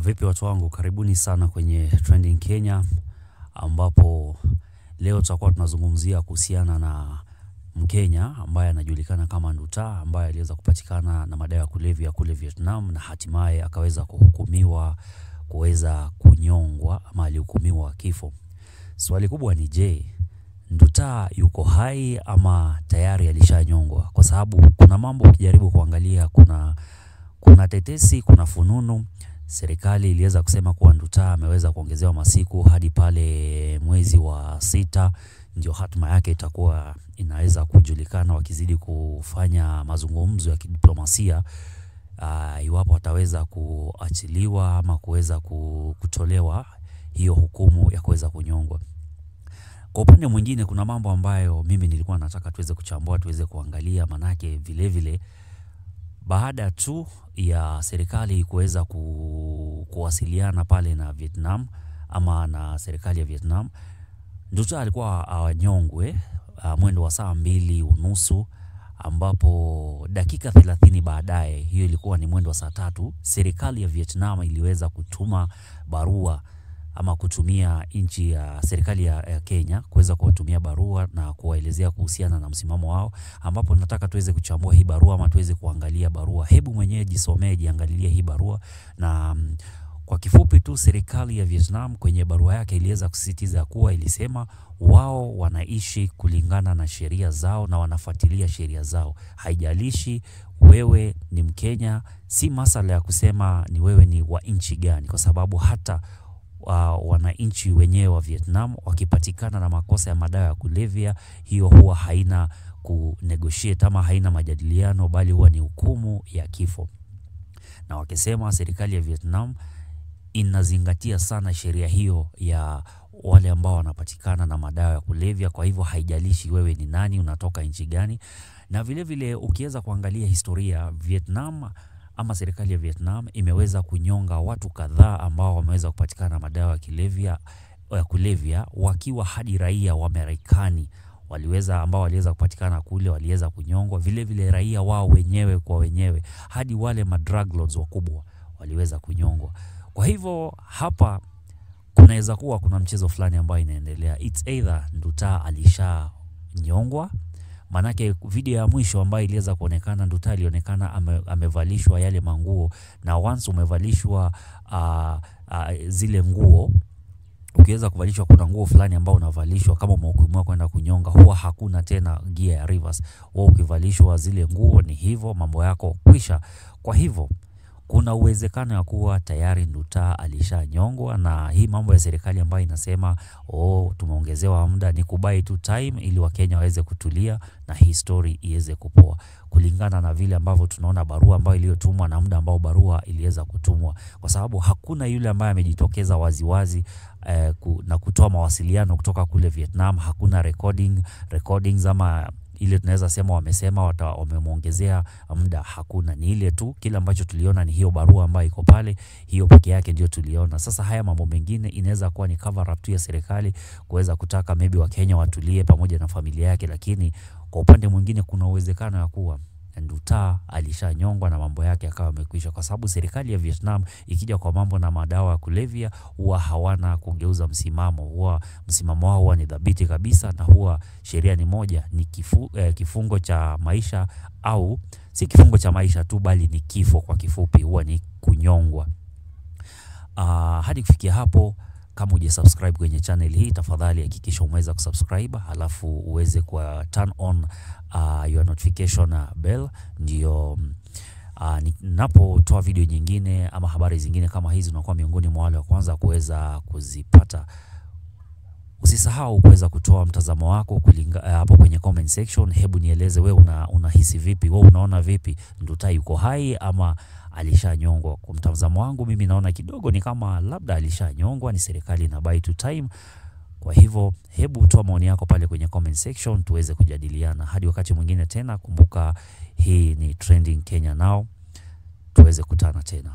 Vipi watu wangu, karibuni sana kwenye Trending Kenya, ambapo leo tutakuwa tunazungumzia kuhusiana na Mkenya ambaye anajulikana kama Nduta, ambaye aliweza kupatikana na madawa ya kulevya kule Vietnam na hatimaye akaweza kuhukumiwa kuweza kunyongwa ama alihukumiwa kifo. Swali kubwa ni je, Nduta yuko hai ama tayari alishanyongwa? Kwa sababu kuna mambo ukijaribu kuangalia, kuna tetesi, kuna fununu. Serikali iliweza kusema kuwa Nduta ameweza kuongezewa masiku hadi pale mwezi wa 6 ndio hatima yake itakuwa inaweza kujulikana, wakizidi kufanya mazungumzo ya kidiplomasia iwapo ataweza kuachiliwa ama kuweza kutolewa hiyo hukumu ya kuweza kunyongwa. Kwa upande mwingine kuna mambo ambayo mimi nilikuwa nataka tuweze kuchambua, tuweze kuangalia, manake vile vile baada tu ya serikali kuweza kuwasiliana pale na Vietnam ama na serikali ya Vietnam, Nduta alikuwa anyongwe mwendo wa saa 2:30, ambapo dakika 30 baadaye, hiyo ilikuwa ni mwendo wa saa 3, serikali ya Vietnam iliweza kutuma barua ama kutumia nchi ya serikali ya Kenya kuweza kuwatumia barua na kuwaelezea kuhusiana na msimamo wao, ambapo nataka tuweze kuchambua hii barua ama tuweze kuangalia barua. Hebu mwenyewe jisomee, jiangalilie hii barua. Na kwa kifupi tu, serikali ya Vietnam kwenye barua yake iliweza kusisitiza kuwa, ilisema wao wanaishi kulingana na sheria zao na wanafuatilia sheria zao. Haijalishi wewe ni Mkenya, si masala ya kusema ni wewe ni wa nchi gani, kwa sababu hata wananchi wenyewe wa Vietnam wakipatikana na makosa ya madawa ya kulevya, hiyo huwa haina kunegotiate ama haina majadiliano, bali huwa ni hukumu ya kifo. Na wakisema serikali ya Vietnam inazingatia sana sheria hiyo ya wale ambao wanapatikana na madawa ya kulevya. Kwa hivyo haijalishi wewe ni nani, unatoka nchi gani. Na vile vile ukiweza kuangalia historia, Vietnam ama serikali ya Vietnam imeweza kunyonga watu kadhaa ambao wameweza kupatikana na madawa ya kulevya wakiwa hadi raia wa Marekani ambao waliweza kupatikana kule, waliweza kunyongwa. Vile vile raia wao wenyewe kwa wenyewe, hadi wale drug lords wakubwa waliweza kunyongwa. Kwa hivyo hapa kunaweza kuwa kuna mchezo fulani ambao inaendelea. It's either Nduta alishanyongwa, manake video ya mwisho ambayo iliweza kuonekana, Nduta alionekana amevalishwa yale manguo, na once umevalishwa zile nguo, ukiweza kuvalishwa, kuna nguo fulani ambao unavalishwa kama umehukumiwa kwenda kunyonga, huwa hakuna tena gear ya reverse. Wewe ukivalishwa zile nguo ni hivyo, mambo yako kwisha. Kwa hivyo kuna uwezekano ya kuwa tayari Nduta alishanyongwa, na hii mambo ya serikali ambayo inasema tumeongezewa muda, ni kubai tu time ili Wakenya waweze kutulia na history iweze kupoa, kulingana na vile ambavyo tunaona barua ambayo iliyotumwa na muda ambao barua iliweza kutumwa, kwa sababu hakuna yule ambaye amejitokeza waziwazi na kutoa mawasiliano kutoka kule Vietnam. Hakuna recordings ama ile tunaweza sema wamesema wamemuongezea muda, hakuna. Ni ile tu kile ambacho tuliona ni hiyo barua ambayo iko pale, hiyo peke yake ndio tuliona. Sasa haya mambo mengine inaweza kuwa ni cover up tu ya serikali kuweza kutaka maybe Wakenya watulie pamoja na familia yake, lakini kwa upande mwingine kuna uwezekano ya kuwa Nduta alishanyongwa na mambo yake akawa yamekwisha, kwa sababu serikali ya Vietnam ikija kwa mambo na madawa ya kulevya huwa hawana kugeuza msimamo. Huwa msimamo wao huwa ni dhabiti kabisa, na huwa sheria ni moja, ni kifungo cha maisha, au si kifungo cha maisha tu, bali ni kifo. Kwa kifupi huwa ni kunyongwa. Hadi kufikia hapo, kama hujasubscribe kwenye channel hii, tafadhali hakikisha umeweza kusubscribe, halafu uweze kwa turn on your notification bell, ndio ninapotoa video nyingine ama habari zingine kama hizi unakuwa miongoni mwa wale wa kwanza kuweza kuzipata. Usisahau kuweza kutoa mtazamo wako hapo kwenye comment section. Hebu nieleze wewe unahisi vipi? Wewe unaona vipi? Nduta yuko hai ama alishanyongwa? Kwa mtazamo wangu mimi naona kidogo ni kama labda alishanyongwa, ni serikali na buy to time. Kwa hivyo hebu toa maoni yako pale kwenye comment section tuweze kujadiliana. Hadi wakati mwingine tena, kumbuka hii ni Trending Kenya Now, tuweze kutana tena.